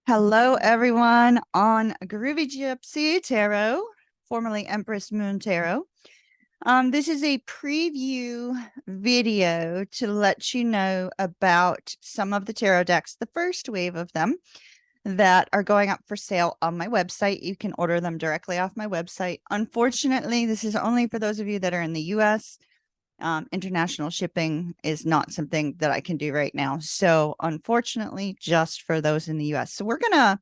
Hello, everyone on Groovy Gypsy Tarot, formerly Empress Moon Tarot. This is a preview video to let you know about some of the tarot decks, the first wave of them that are going up for sale on my website. You can order them directly off my website. Unfortunately, this is only for those of you that are in the US. International shipping is not something that I can do right now. So unfortunately, just for those in the US. So we're going to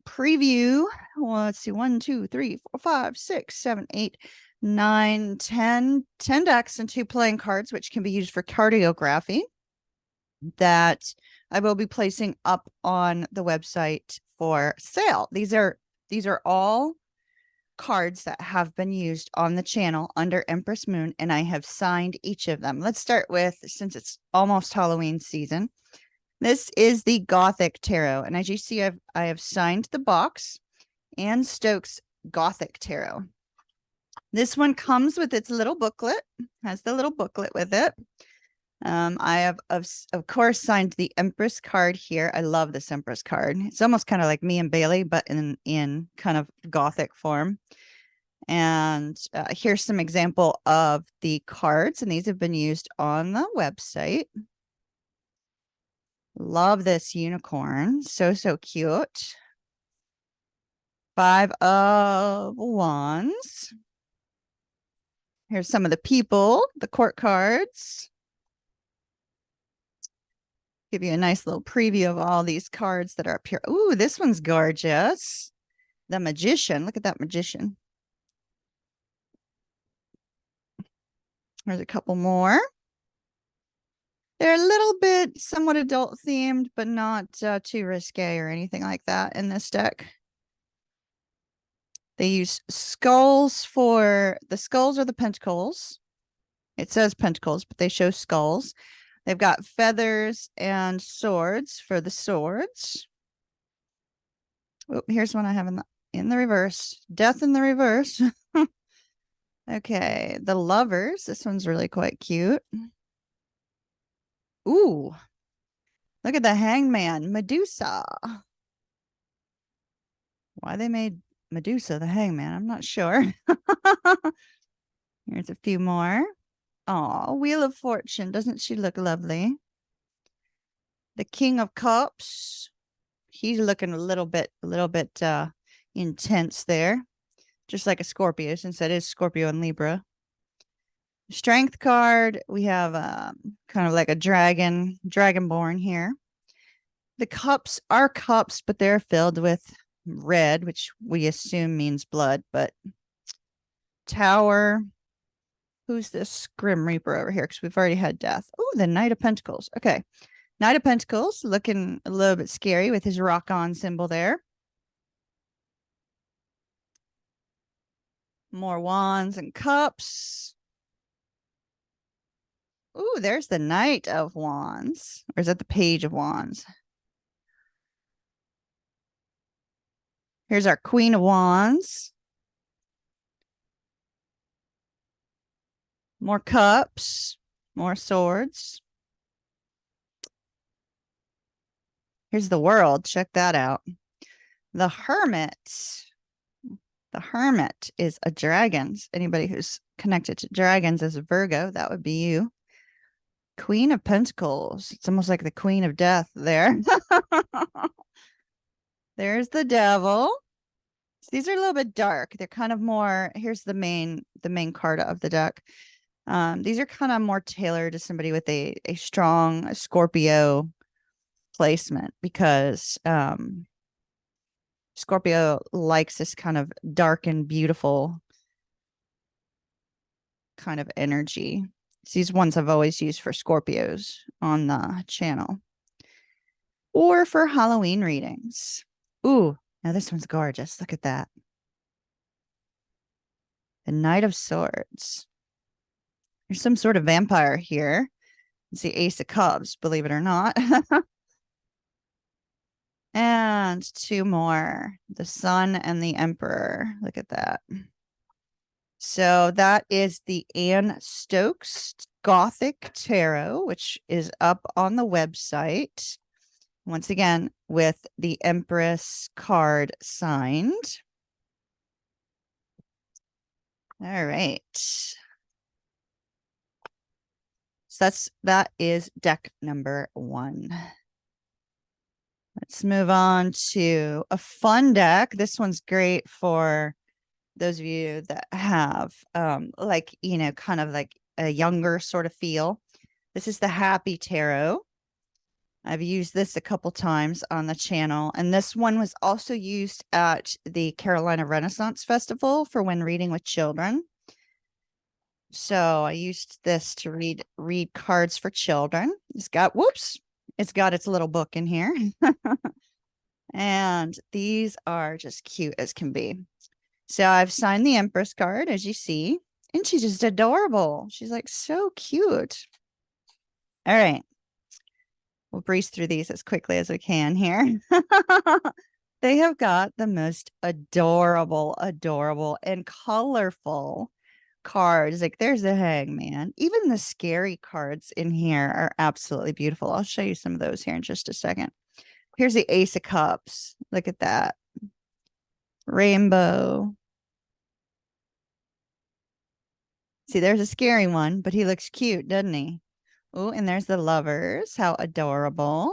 preview, well, let's see, 1, 2, 3, 4, 5, 6, 7, 8, 9, 10 decks and 2 playing cards, which can be used for cartography, that I will be placing up on the website for sale. These are all cards that have been used on the channel under Empress Moon, and I have signed each of them. Let's start with, since it's almost Halloween season, this is the Gothic Tarot, and as you see, I have signed the box and Stoke's Gothic Tarot. This one comes with its little booklet, has the little booklet with it. I have, of course, signed the Empress card here. I love this Empress card. It's almost kind of like me and Bailey, but in kind of Gothic form. And here's some example of the cards, and these have been used on the website. Love this unicorn. So cute. 5 of Wands. Here's some of the people, the court cards. Give you a nice little preview of all these cards that are up here. Ooh, this one's gorgeous. The Magician. Look at that Magician. There's a couple more. They're a little bit somewhat adult themed, but not too risque or anything like that in this deck. They use skulls for the skulls or the pentacles. It says pentacles, but they show skulls. They've got feathers and swords for the swords. Oh, here's one I have in the reverse. Death in the reverse. Okay, the lovers. This one's really quite cute. Ooh, look at the hangman, Medusa. Why they made Medusa the hangman, I'm not sure. Here's a few more. Oh, Wheel of Fortune. Doesn't she look lovely? The King of Cups. He's looking a little bit intense there. Just like a Scorpio, since that is Scorpio and Libra. Strength card. We have kind of like a dragonborn here. The cups are cups, but they're filled with red, which we assume means blood, but Tower. Who's this Grim Reaper over here? Because we've already had death. Oh, the Knight of Pentacles. Okay. Knight of Pentacles, looking a little bit scary with his rock-on symbol there. More wands and cups. Ooh, there's the Knight of Wands. Or is that the Page of Wands? Here's our Queen of Wands. More cups. More swords. Here's the World. Check that out. The Hermit. The Hermit is a dragons. Anybody who's connected to dragons as a Virgo, that would be you. Queen of Pentacles. It's almost like the Queen of Death there. There's the Devil. So these are a little bit dark. They're kind of more, here's the main card of the deck. These are kind of more tailored to somebody with a strong Scorpio placement, because Scorpio likes this kind of dark and beautiful kind of energy. These ones I've always used for Scorpios on the channel or for Halloween readings. Ooh, now this one's gorgeous. Look at that. The Knight of Swords. There's some sort of vampire here. It's the Ace of Cups, believe it or not. And 2 more. The Sun and the Emperor. Look at that. So that is the Anne Stokes Gothic Tarot, which is up on the website. Once again, with the Empress card signed. All right. So that is deck number 1. Let's move on to a fun deck. This one's great for those of you that have like, you know, kind of like a younger sort of feel. This is the Happy Tarot. I've used this a couple times on the channel, and this one was also used at the Carolina Renaissance Festival for when reading with children. So I used this to read cards for children. It's got its little book in here. And these are just cute as can be. So I've signed the Empress card, as you see, and she's just adorable. She's like so cute. All right. We'll breeze through these as quickly as we can here. They have got the most adorable and colorful cards. Like there's the Hangman. Even the scary cards in here are absolutely beautiful. I'll show you some of those here in just a second. Here's the Ace of Cups. Look at that. Rainbow. See, there's a scary one, but he looks cute, doesn't he? Oh, and there's the Lovers. How adorable.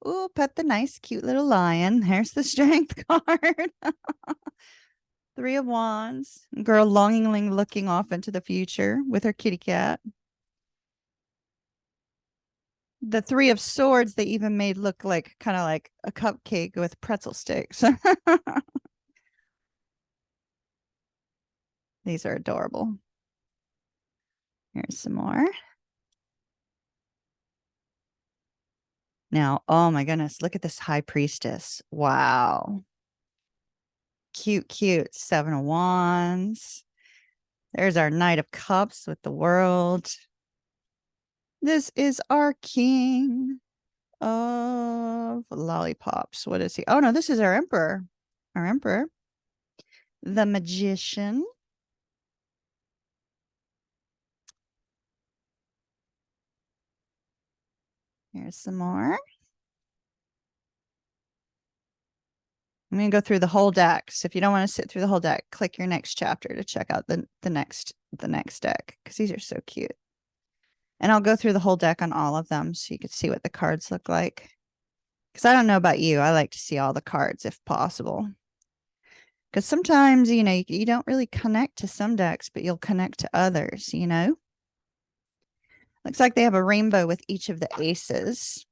Oh, pet the nice, cute little lion. There's the Strength card. 3 of Wands. Girl longingly looking off into the future with her kitty cat. The 3 of Swords, they even made look like kind of like a cupcake with pretzel sticks. These are adorable. Here's some more. Now, oh my goodness, look at this High Priestess. Wow. Cute. 7 of Wands. There's our Knight of Cups with the World. This is our King of Lollipops. What is he? Oh no, this is our Emperor. Our Emperor. The Magician. Here's some more. I'm going to go through the whole deck. So if you don't want to sit through the whole deck, click your next chapter to check out the next deck, because these are so cute. And I'll go through the whole deck on all of them so you can see what the cards look like. Because I don't know about you, I like to see all the cards if possible. Because sometimes, you know, you don't really connect to some decks, but you'll connect to others, you know. Looks like they have a rainbow with each of the aces.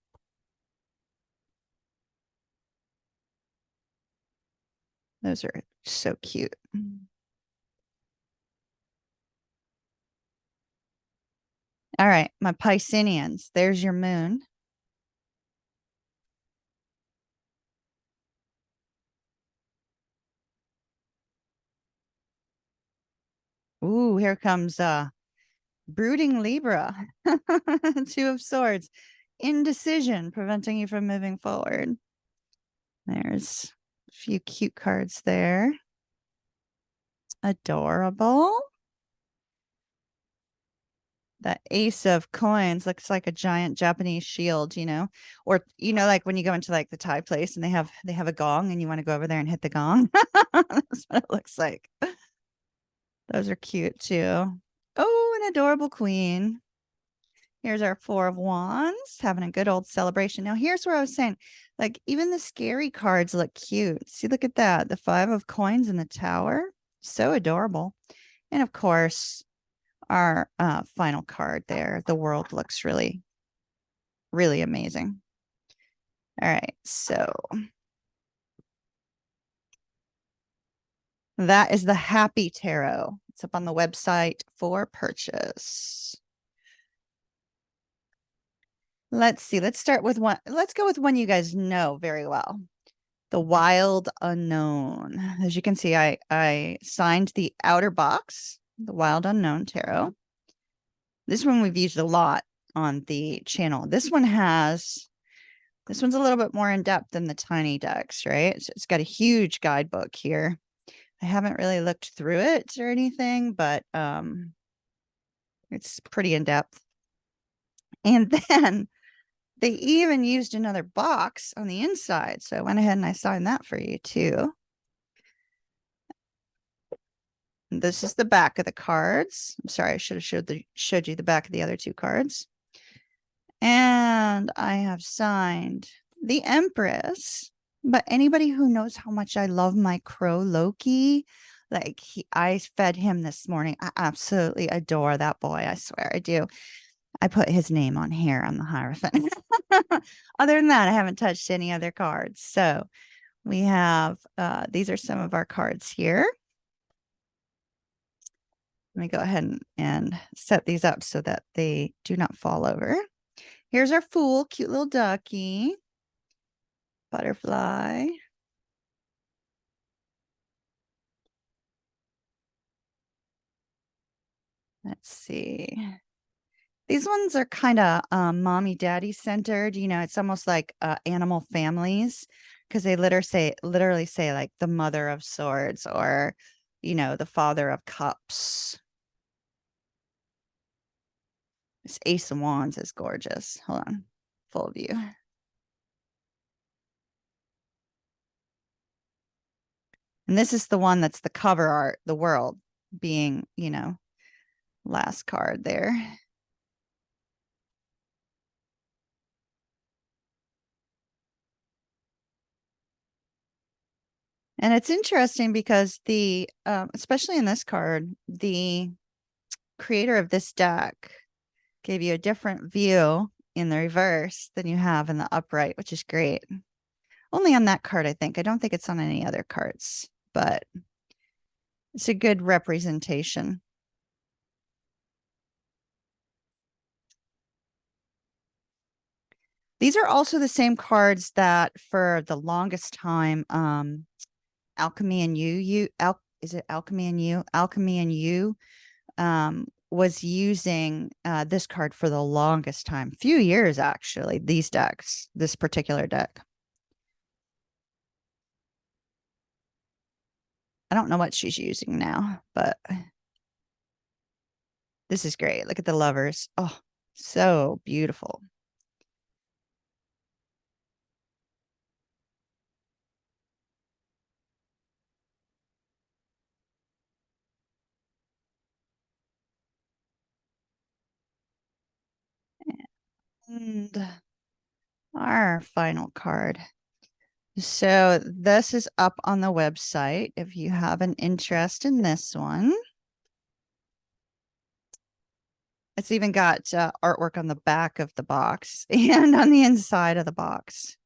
Those are so cute. All right, my Pisceans. There's your moon. Ooh, here comes brooding Libra. 2 of Swords. Indecision, preventing you from moving forward. There's a few cute cards there. Adorable. That Ace of Coins looks like a giant Japanese shield, you know, or, you know, like when you go into like the Thai place and they have a gong and you want to go over there and hit the gong. That's what it looks like. Those are cute too. Oh, an adorable queen. Here's our 4 of Wands, having a good old celebration. Now, here's where I was saying, like, even the scary cards look cute. See, look at that. The 5 of Coins in the Tower. So adorable. And of course, our final card there. The World looks really, really amazing. All right, so that is the Happy Tarot. It's up on the website for purchase. Let's see. Let's start with one. Let's go with one you guys know very well. The Wild Unknown. As you can see, I signed the outer box, the Wild Unknown Tarot. This one we've used a lot on the channel. This one's a little bit more in depth than the tiny decks, right? So it's got a huge guidebook here. I haven't really looked through it or anything, but it's pretty in depth. And then They even used another box on the inside, so I went ahead and I signed that for you too. And this is the back of the cards. I'm sorry, I should have showed you the back of the other two cards. And I have signed the Empress. But anybody who knows how much I love my crow Loki, like I fed him this morning. I absolutely adore that boy. I swear I do. I put his name on here on the Hierophant. Other than that, I haven't touched any other cards. So we have, these are some of our cards here. Let me go ahead and set these up so that they do not fall over. Here's our Fool, cute little ducky. Butterfly. Let's see. These ones are kind of mommy daddy centered. You know, it's almost like animal families because they literally say like the mother of swords or, you know, the father of cups. This Ace of Wands is gorgeous. Hold on. Full view. And this is the one that's the cover art, the world being, you know, last card there. And it's interesting because the, especially in this card, the creator of this deck gave you a different view in the reverse than you have in the upright, which is great. Only on that card, I think. I don't think it's on any other cards, but it's a good representation. These are also the same cards that for the longest time, Alchemy and is it Alchemy and You? Alchemy and You was using this card for the longest time, few years actually, these decks, this particular deck. I don't know what she's using now, but this is great. Look at the lovers. Oh, so beautiful. And our final card. So this is up on the website if you have an interest in this one. It's even got artwork on the back of the box and on the inside of the box.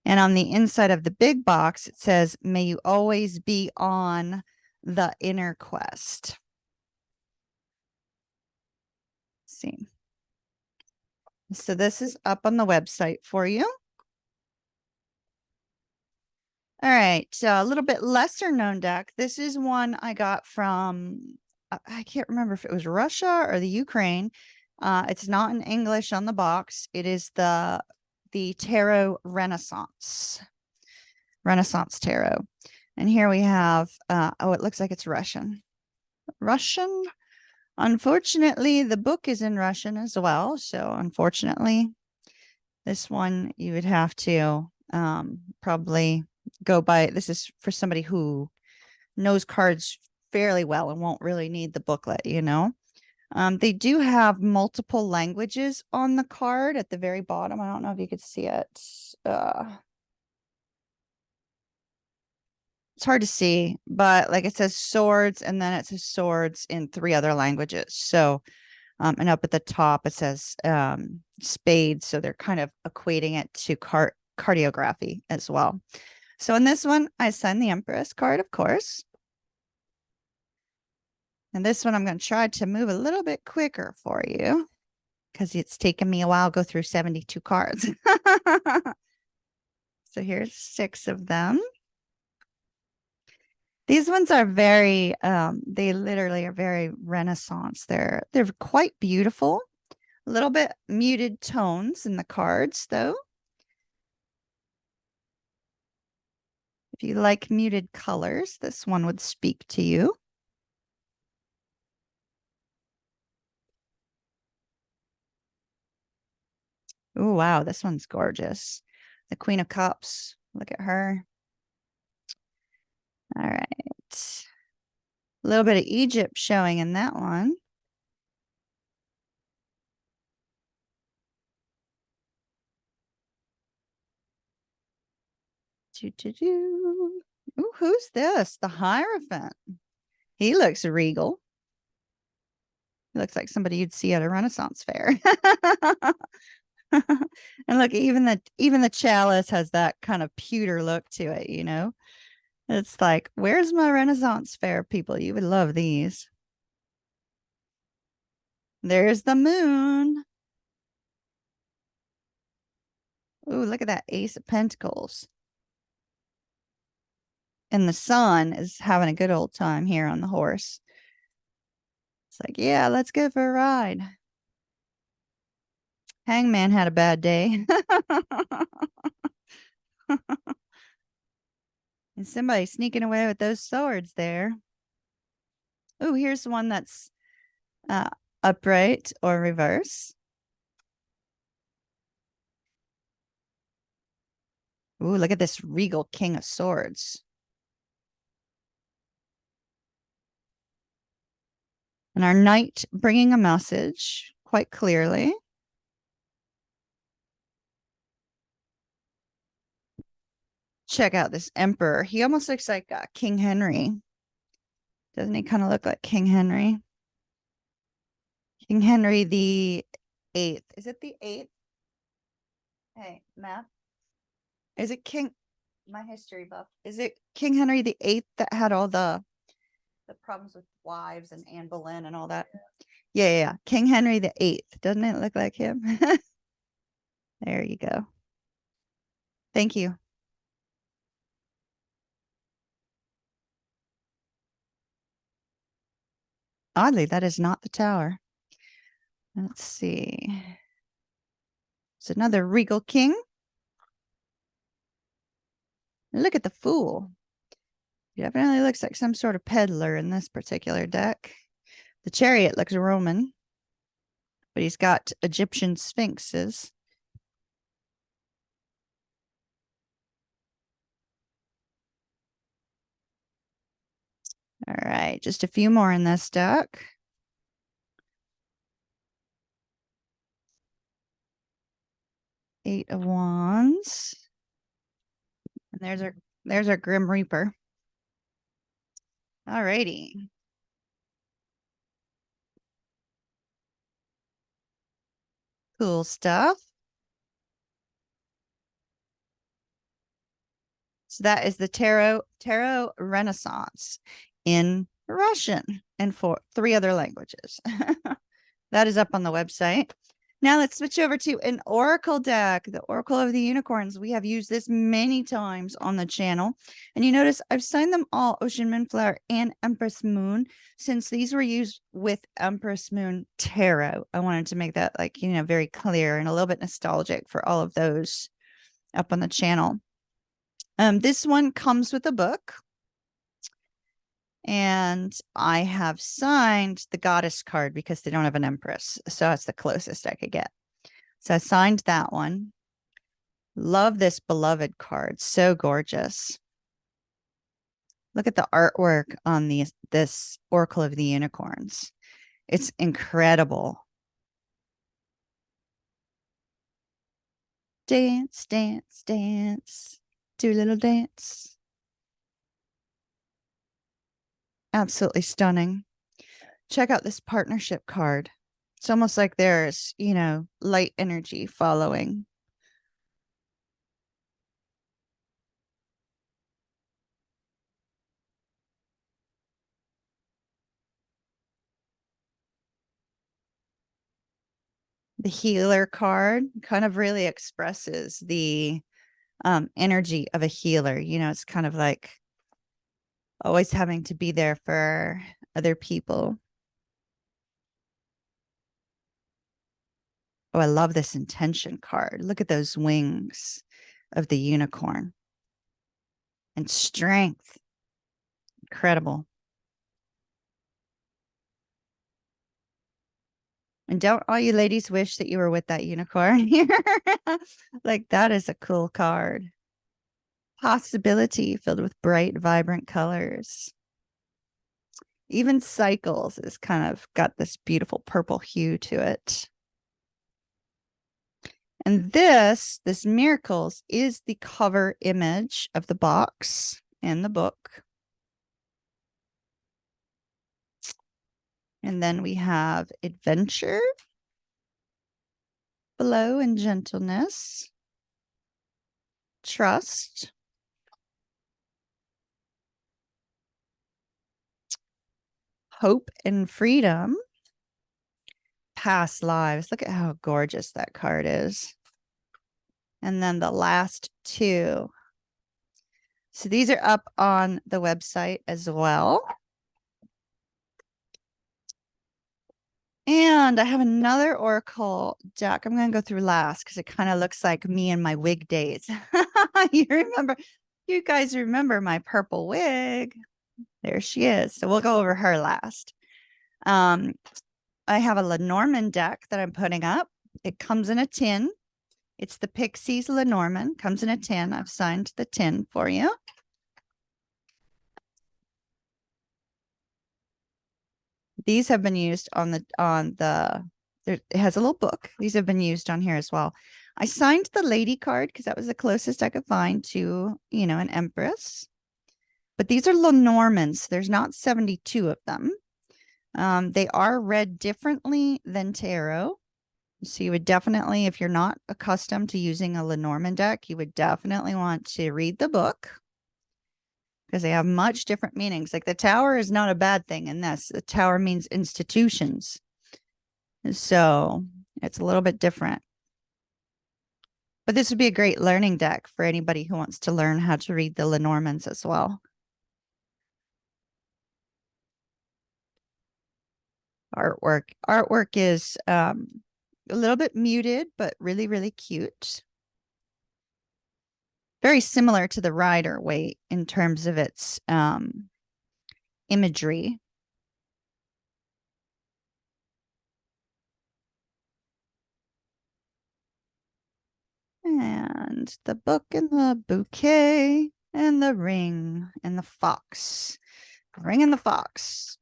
And on the inside of the big box, it says, "May you always be on the inner quest." Let's see. So this is up on the website for you. All right, so a little bit lesser known deck. This is one I got from, I can't remember if it was Russia or the Ukraine. It's not in English on the box. It is the Tarot Renaissance Tarot. And here we have, oh, it looks like it's Russian. Unfortunately, the book is in Russian as well. So unfortunately, this one you would have to probably go by. This is for somebody who knows cards fairly well and won't really need the booklet, you know. They do have multiple languages on the card at the very bottom. I don't know if you could see it. It's hard to see, but like it says swords, and then it says swords in 3 other languages. So, and up at the top, it says spades. So they're kind of equating it to cartography as well. So in this one, I signed the Empress card, of course. And this one, I'm going to try to move a little bit quicker for you because it's taken me a while to go through 72 cards. So here's 6 of them. These ones are very, they literally are very Renaissance. They're quite beautiful. A little bit muted tones in the cards, though. If you like muted colors, this one would speak to you. Oh, wow. This one's gorgeous. The Queen of Cups. Look at her. All right. A little bit of Egypt showing in that one. Ooh, who's this? The Hierophant. He looks regal. He looks like somebody you'd see at a Renaissance fair. And look, even the chalice has that kind of pewter look to it, you know? It's like, where's my Renaissance fair people? You would love these. There's the moon. Ooh, look at that Ace of Pentacles. And the sun is having a good old time here on the horse. It's like, yeah, let's go for a ride. Hangman had a bad day. And somebody sneaking away with those swords there. Ooh, here's one that's uh, upright or reverse. Ooh, look at this regal King of Swords. And our knight bringing a message quite clearly. Check out this emperor. He almost looks like King Henry. Doesn't he kind of look like King Henry? King Henry the 8th. Is it the 8th? Hey, map. Is it King? My history buff. Is it King Henry the 8th that had all the problems with wives and Anne Boleyn and all that? Yeah. King Henry the 8th. Doesn't it look like him? There you go. Thank you. Oddly, that is not the tower. Let's see. It's another regal king. Look at the fool. He definitely looks like some sort of peddler in this particular deck. The chariot looks Roman, but he's got Egyptian sphinxes. All right, just a few more in this deck. Eight of Wands. And there's our Grim Reaper. All righty. Cool stuff. So that is the Tarot Renaissance in Russian and for 3 other languages. That is up on the website. Now let's switch over to an Oracle deck, the Oracle of the Unicorns. We have used this many times on the channel. And you notice I've signed them all Ocean Moonflower and Empress Moon since these were used with Empress Moon Tarot. I wanted to make that very clear and a little bit nostalgic for all of those up on the channel. This one comes with a book. And I have signed the goddess card because they don't have an empress. So that's the closest I could get. So I signed that one. Love this beloved card. So gorgeous. Look at the artwork on this Oracle of the Unicorns. It's incredible. Dance, dance, dance. Do a little dance. Absolutely stunning. Check out this partnership card. It's almost like there's, light energy following. The healer card kind of really expresses the energy of a healer. It's kind of like always having to be there for other people. Oh, I love this intention card. Look at those wings of the unicorn. And strength. Incredible. And don't all you ladies wish that you were with that unicorn here? Like, that is a cool card. Possibility filled with bright, vibrant colors. Even Cycles is kind of got this beautiful purple hue to it. And this Miracles is the cover image of the box and the book. And then we have Adventure, Flow and Gentleness, Trust, Hope and Freedom, Past Lives. Look at how gorgeous that card is. And then the last two. So these are up on the website as well. And I have another Oracle deck. I'm going to go through last because it kind of looks like me in my wig days. You guys remember my purple wig. There she is. So we'll go over her last. I have a Lenormand deck that I'm putting up. It comes in a tin. It's the Pixie's Lenormand. Comes in a tin. I've signed the tin for you. These have been used it has a little book. These have been used on here as well. I signed the lady card because that was the closest I could find to, an empress. But these are Lenormands. There's not 72 of them. They are read differently than tarot. So you would definitely, if you're not accustomed to using a Lenormand deck, you would definitely want to read the book because they have much different meanings. Like the tower is not a bad thing in this. The tower means institutions. So it's a little bit different. But this would be a great learning deck for anybody who wants to learn how to read the Lenormands as well. Artwork is a little bit muted, but really, really cute. Very similar to the Rider-Waite in terms of its imagery. And the book and the bouquet and the ring and the fox. The ring and the fox.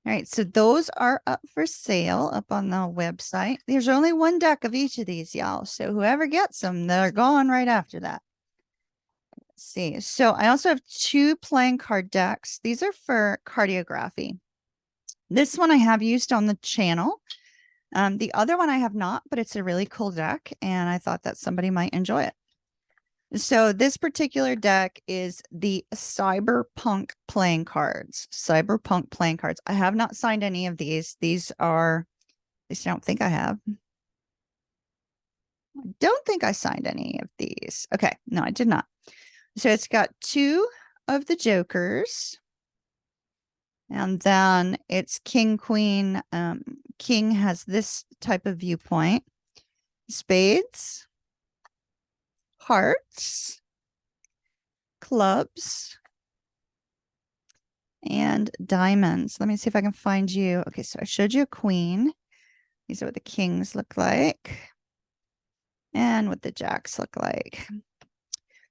All right, so those are up for sale up on the website. There's only one deck of each of these, y'all. So whoever gets them, they're gone right after that. Let's see. So I also have two playing card decks. These are for cartography. This one I have used on the channel. The other one I have not, but it's a really cool deck, and I thought that somebody might enjoy it. So this particular deck is the Cyberpunk playing cards. Cyberpunk playing cards. I have not signed any of these. These are, at least I don't think I have. I don't think I signed any of these. Okay, no, I did not. So it's got two of the Jokers. And then it's King, Queen. King has this type of viewpoint. Spades, hearts, clubs, and diamonds. Let me see if I can find you. Okay, so I showed you a queen. These are what the kings look like. And what the jacks look like.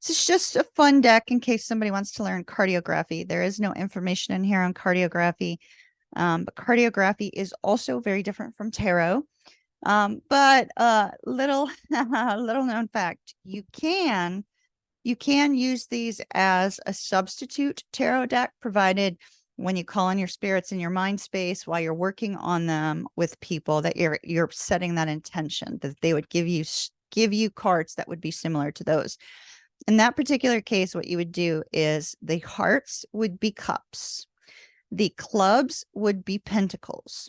So it's just a fun deck in case somebody wants to learn cartography. There is no information in here on cartography. But cartography is also very different from tarot. But little known fact, you can use these as a substitute tarot deck, provided when you call on your spirits in your mind space while you're working on them with people, that you're setting that intention that they would give you cards that would be similar to those. In that particular case, what you would do is the hearts would be cups. The clubs would be pentacles.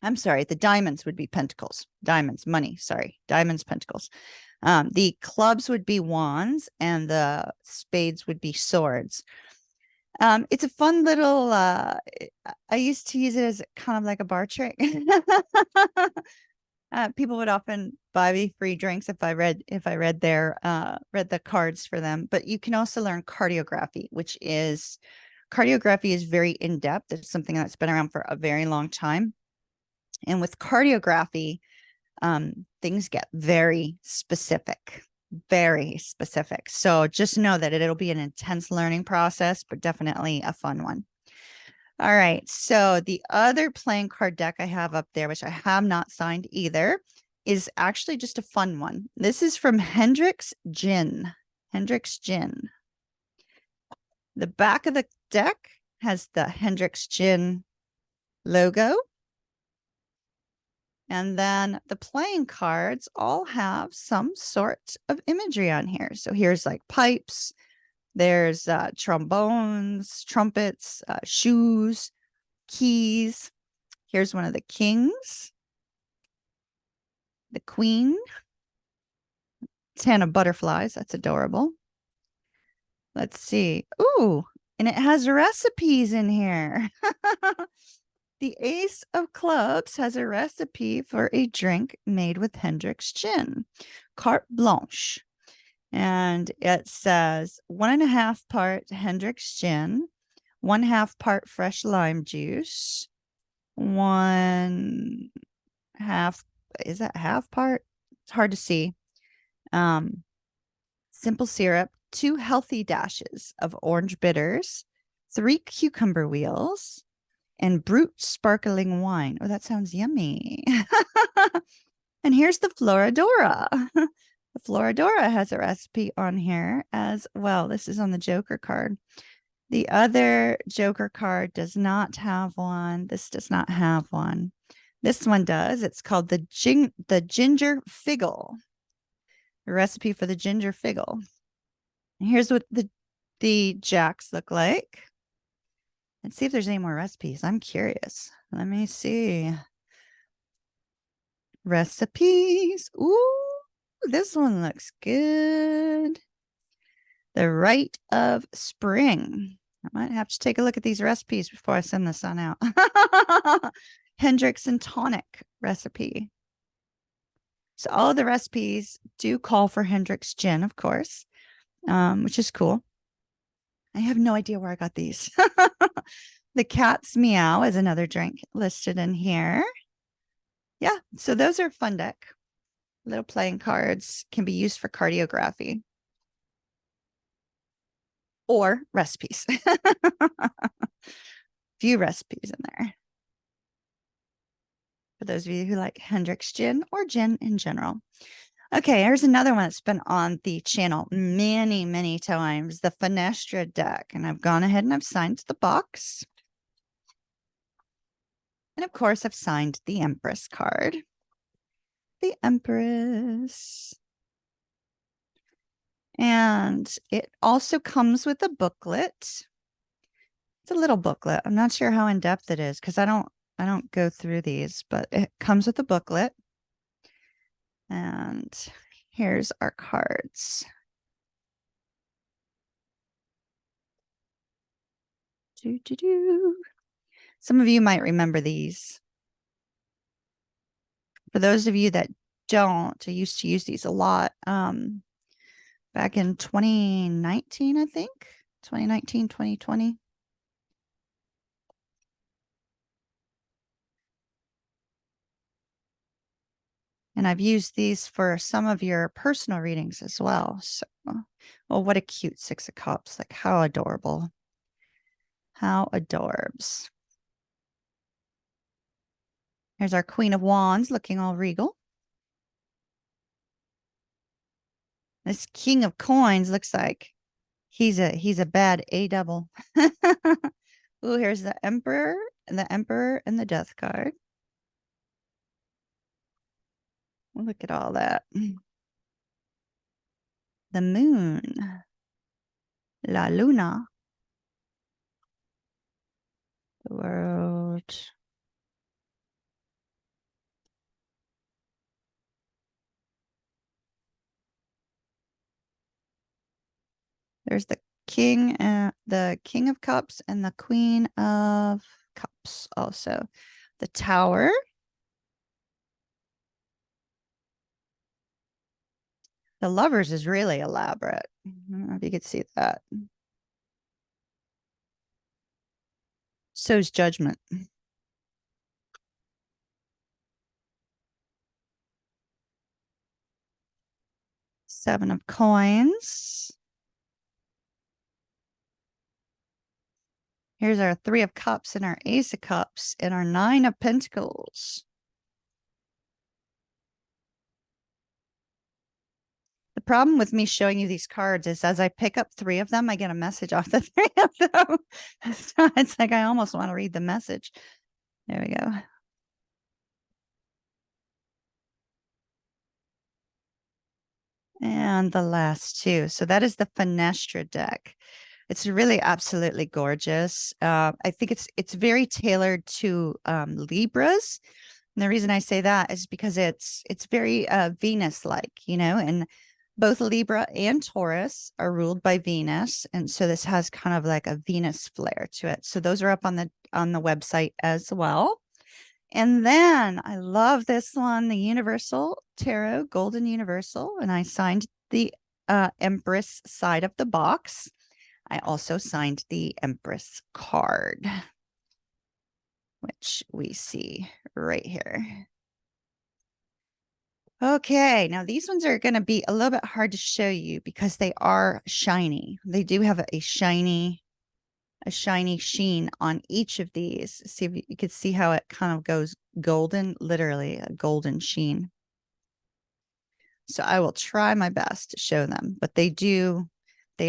I'm sorry, the diamonds would be pentacles. Diamonds, money, sorry. Diamonds, pentacles. The clubs would be wands and the spades would be swords. It's a fun little, I used to use it as kind of like a bar trick. People would often buy me free drinks if I read the cards for them. But you can also learn cartography, cartography is very in-depth. It's something that's been around for a very long time. And with cartography, things get very specific, very specific. So just know that it'll be an intense learning process, but definitely a fun one. All right. So the other playing card deck I have up there, which I have not signed either, is actually just a fun one. This is from Henrick's Gin. Henrick's Gin. The back of the deck has the Henrick's Gin logo. And then the playing cards all have some sort of imagery on here. So here's like pipes, there's trombones, trumpets, shoes, keys. Here's one of the kings, the queen, 10 of butterflies. That's adorable. Let's see. Ooh, and it has recipes in here. The Ace of Clubs has a recipe for a drink made with Henrick's Gin, carte blanche. And it says 1.5 part Henrick's Gin, 1/2 part fresh lime juice, 1/2, is that half part? It's hard to see. Simple syrup, 2 healthy dashes of orange bitters, 3 cucumber wheels, and brut sparkling wine. Oh, that sounds yummy. And here's the Floridora. The Floridora has a recipe on here as well. This is on the Joker card. The other Joker card does not have one. This does not have one. This one does. It's called the Ginger Figgle. The recipe for the Ginger Figgle. And here's what the jacks look like. Let's see if there's any more recipes. I'm curious. Let me see. Recipes. Ooh, this one looks good. The Rite of Spring. I might have to take a look at these recipes before I send this on out. Hendrick's and Tonic recipe. So all of the recipes do call for Hendrick's Gin, of course, which is cool. I have no idea where I got these. The Cat's Meow is another drink listed in here. Yeah, so those are fun deck. Little playing cards can be used for cartography or recipes. Few recipes in there. For those of you who like Hendrick's Gin or gin in general. Okay, here's another one that's been on the channel many, many times, the Fenestra deck. And I've gone ahead and I've signed the box. And of course, I've signed the Empress card. The Empress. And it also comes with a booklet. It's a little booklet. I'm not sure how in-depth it is because I don't go through these, but it comes with a booklet. And here's our cards. Some of you might remember these. For those of you that don't, I used to use these a lot. Back in 2019, I think. 2019, 2020. And I've used these for some of your personal readings as well. So, well, what a cute 6 of Cups. Like, how adorable. How adorbs. Here's our Queen of Wands looking all regal. This King of Coins looks like he's a bad A double. Ooh, here's the Emperor and the Death card. Look at all that. The Moon. La Luna. The World. There's the King of Cups and the Queen of Cups also. The Tower. The Lovers is really elaborate. I don't know if you could see that. So's Judgment. 7 of coins. Here's our 3 of cups and our ace of cups and our 9 of pentacles. The problem with me showing you these cards is as I pick up 3 of them, I get a message off the 3 of them. So it's like I almost want to read the message. There we go. And the last 2. So that is the Fenestra deck. It's really absolutely gorgeous. I think it's very tailored to Libras. And the reason I say that is because it's very Venus-like, you know, and both Libra and Taurus are ruled by Venus. And so this has kind of like a Venus flair to it. So those are up on the website as well. And then I love this one, the Universal Tarot, Golden Universal. And I signed the Empress side of the box. I also signed the Empress card, which we see right here. Okay, now these ones are going to be a little bit hard to show you because they are shiny. They do have a shiny sheen on each of these. See if you could see how it kind of goes golden, literally a golden sheen. So I will try my best to show them, but they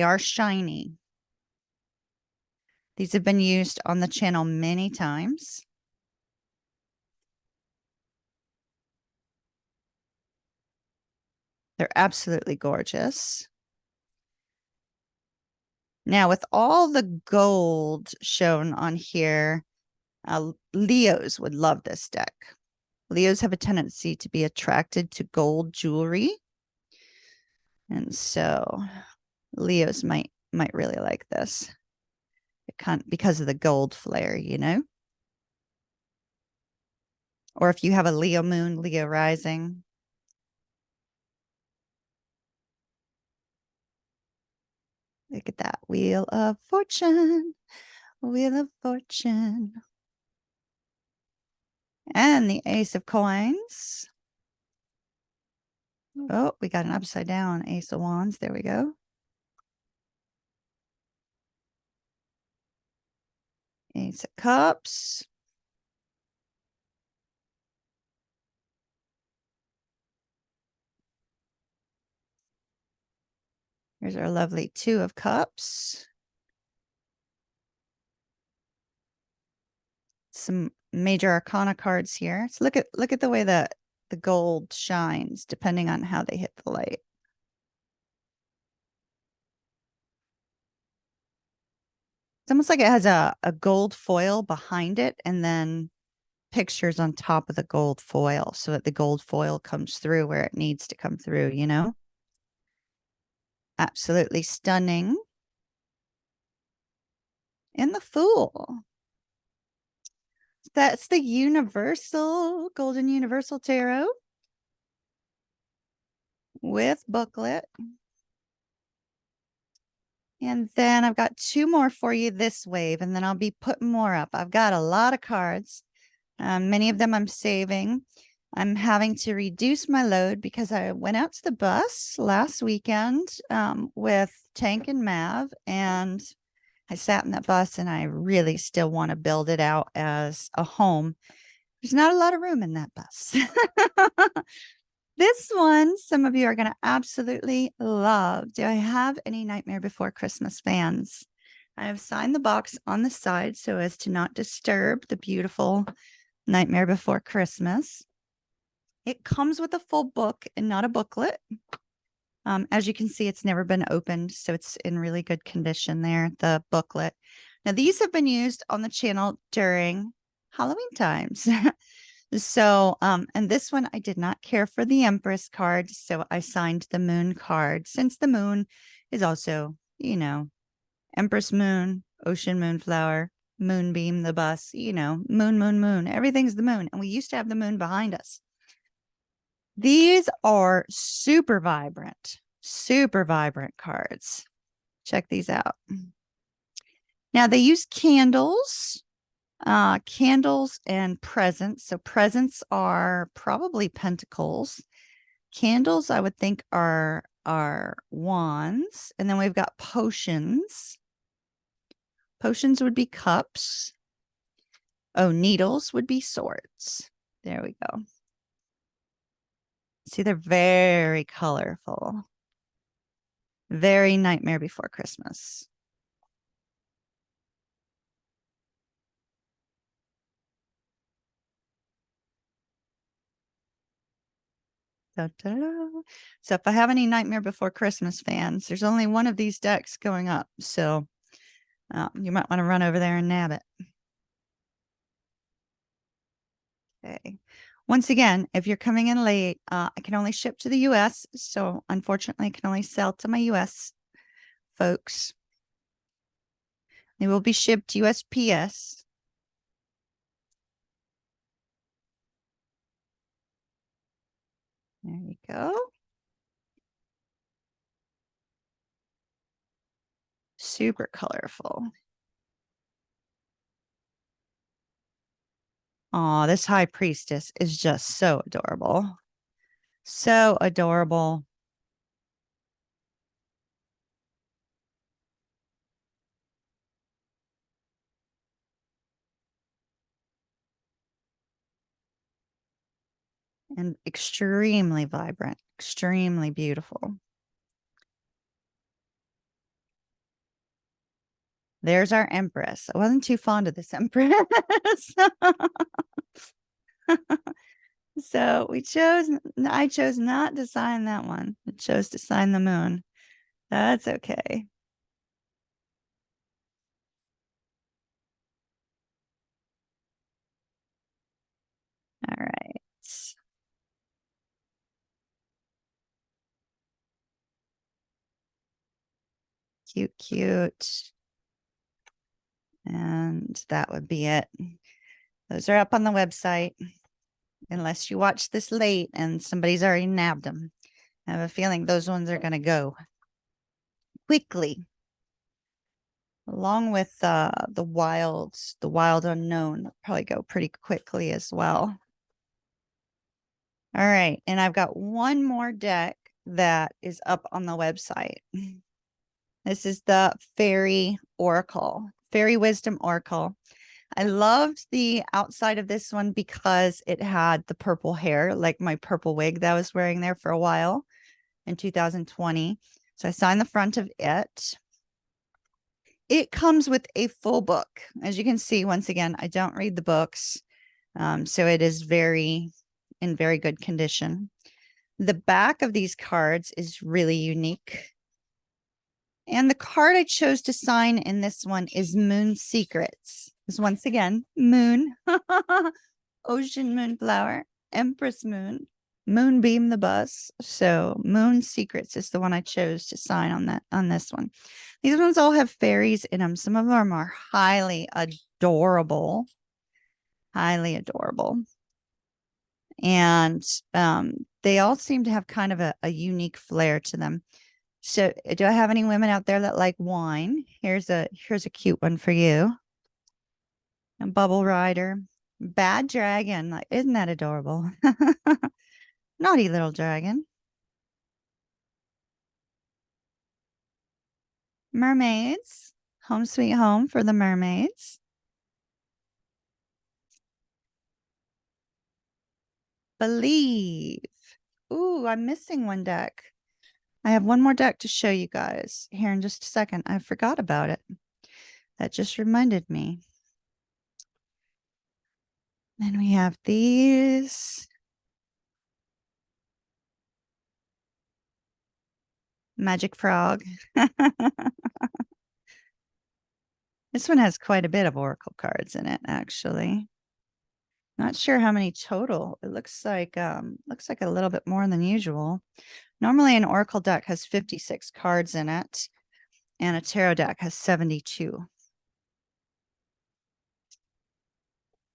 are shiny. These have been used on the channel many times. They're absolutely gorgeous. Now, with all the gold shown on here, Leos would love this deck. Leos have a tendency to be attracted to gold jewelry. And so Leos might really like this. Because of the gold flare, you know? Or if you have a Leo moon, Leo rising. Look at that. Wheel of Fortune. Wheel of Fortune. And the Ace of Coins. Oh, we got an upside down Ace of Wands. There we go. Ace of Cups. Here's our lovely 2 of Cups. Some major arcana cards here. So look at the way that the gold shines depending on how they hit the light. It's almost like it has a gold foil behind it and then pictures on top of the gold foil so that the gold foil comes through where it needs to come through, you know? Absolutely stunning. And the Fool. That's the Universal, Golden Universal Tarot with booklet. And then I've got 2 more for you this wave, and then I'll be putting more up. I've got a lot of cards. Many of them I'm saving. I'm having to reduce my load because I went out to the bus last weekend with Tank and Mav, and I sat in that bus and I really still want to build it out as a home. There's not a lot of room in that bus. This one, some of you are going to absolutely love. Do I have any Nightmare Before Christmas fans? I have signed the box on the side so as to not disturb the beautiful Nightmare Before Christmas. It comes with a full book and not a booklet. As you can see, it's never been opened, so it's in really good condition there, the booklet. Now, these have been used on the channel during Halloween times. So, and this one, I did not care for the Empress card, so I signed the Moon card, since the Moon is also, you know, Empress Moon, Ocean Moonflower, Moonbeam, the bus, you know, moon, moon, moon. Everything's the moon, and we used to have the moon behind us. These are super vibrant cards. Check these out. Now, they use candles. Candles and presents. So presents are probably pentacles. Candles, I would think, are our wands, and then we've got potions. Potions would be cups. Oh, needles would be swords. There we go. See, they're very colorful. Very Nightmare Before Christmas. Da, da, da. So if I have any Nightmare Before Christmas fans, there's only one of these decks going up. So you might want to run over there and nab it. Okay. Once again, if you're coming in late, I can only ship to the US. So unfortunately, I can only sell to my US folks. They will be shipped USPS. There you go. Super colorful. Oh, this high priestess is just so adorable. So adorable. And extremely vibrant, extremely beautiful. There's our Empress. I wasn't too fond of this Empress. So I chose not to sign that one. I chose to sign the moon. That's okay. All right. Cute, cute. And that would be it. Those are up on the website. Unless you watch this late and somebody's already nabbed them. I have a feeling those ones are going to go quickly. Along with the wild unknown, probably go pretty quickly as well. All right, and I've got one more deck that is up on the website. This is the Fairy Oracle, Fairy Wisdom Oracle. I loved the outside of this one because it had the purple hair, like my purple wig that I was wearing there for a while in 2020. So I signed the front of it. It comes with a full book. As you can see, once again, I don't read the books. So it is in very good condition. The back of these cards is really unique. And the card I chose to sign in this one is Moon Secrets. Is once again, Moon, Ocean Moonflower, Empress Moon, Moonbeam the Bus. So Moon Secrets is the one I chose to sign on this one. These ones all have fairies in them. Some of them are highly adorable. Highly adorable. And they all seem to have kind of a unique flair to them. So do I have any women out there that like wine? Here's a cute one for you. A Bubble Rider. Bad Dragon. Like, isn't that adorable? Naughty little dragon. Mermaids. Home Sweet Home for the mermaids. Believe. Ooh, I'm missing one deck. I have one more deck to show you guys here in just a second. I forgot about it. That just reminded me. Then we have these. Magic Frog. This one has quite a bit of oracle cards in it, actually. Not sure how many total. It looks like a little bit more than usual. Normally an oracle deck has 56 cards in it, and a tarot deck has 72.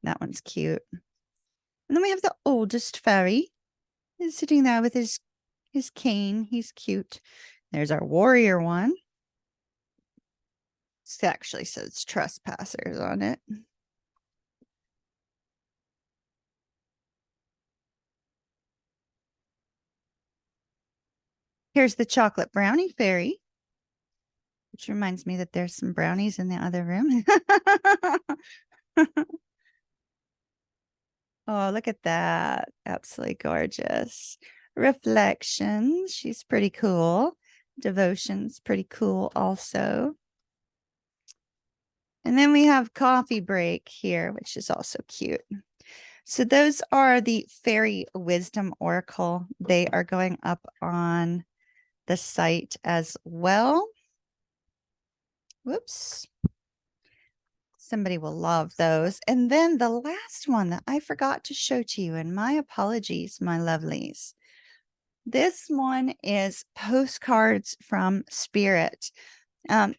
That one's cute. And then we have the oldest fairy. He's sitting there with his cane. He's cute. There's our warrior one. It actually says trespassers on it. Here's the chocolate brownie fairy, which reminds me that there's some brownies in the other room. Oh, look at that. Absolutely gorgeous. Reflections. She's pretty cool. Devotion's pretty cool also. And then we have coffee break here, which is also cute. So those are the Fairy Wisdom Oracle. They are going up on the site as well. Whoops. Somebody will love those. And then the last one that I forgot to show to you, and my apologies, my lovelies. This one is Postcards from Spirit.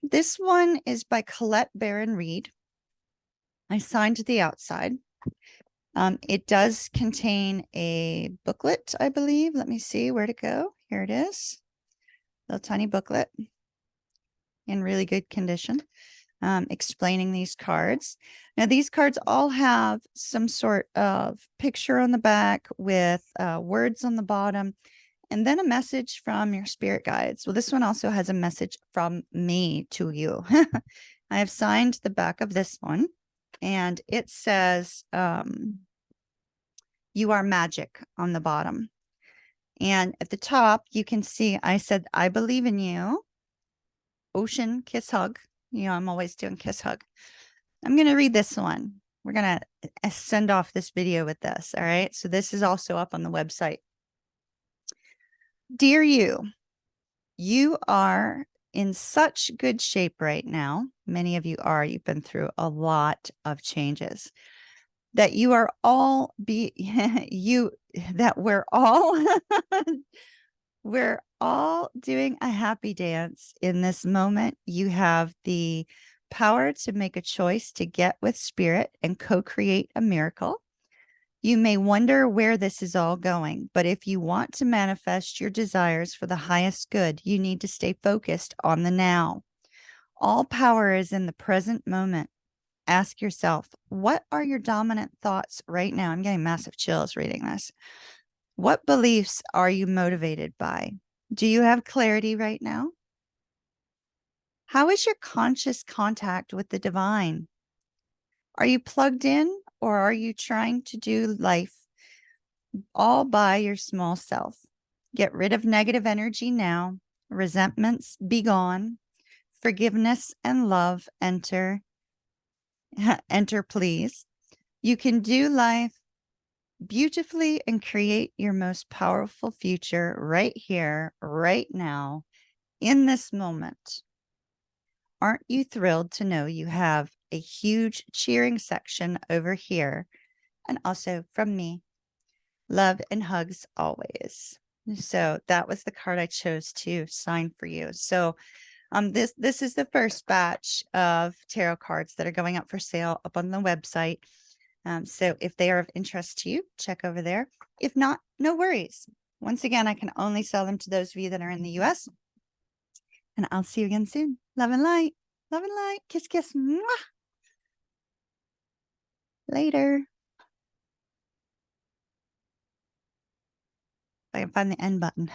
This one is by Colette Baron Reed. I signed the outside. It does contain a booklet, I believe. Let me see where to go. Here it is. Little tiny booklet in really good condition, explaining these cards. Now, these cards all have some sort of picture on the back with words on the bottom, and then a message from your spirit guides. Well, this one also has a message from me to you. I have signed the back of this one, and it says, you are magic on the bottom. And at the top, you can see I said, I believe in you. Ocean kiss hug. You know, I'm always doing kiss hug. I'm going to read this one. We're going to send off this video with this. All right. So this is also up on the website. Dear you, you are in such good shape right now. Many of you are. You've been through a lot of changes. That you are all that we're all doing a happy dance in this moment. You have the power to make a choice to get with spirit and co-create a miracle. You may wonder where this is all going, but if you want to manifest your desires for the highest good, you need to stay focused on the now. All power is in the present moment. Ask yourself, what are your dominant thoughts right now? I'm getting massive chills reading this. What beliefs are you motivated by? Do you have clarity right now? How is your conscious contact with the divine? Are you plugged in, or are you trying to do life all by your small self? Get rid of negative energy now. Resentments be gone. Forgiveness and love enter. Enter, please. You can do life beautifully and create your most powerful future right here, right now, in this moment. Aren't you thrilled to know you have a huge cheering section over here? And also from me, love and hugs always. So that was the card I chose to sign for you. So this is the first batch of tarot cards that are going up for sale up on the website. So if they are of interest to you, check over there. If not, no worries. Once again, I can only sell them to those of you that are in the US. And I'll see you again soon. Love and light. Love and light. Kiss, kiss. Mwah. Later. If I can find the end button.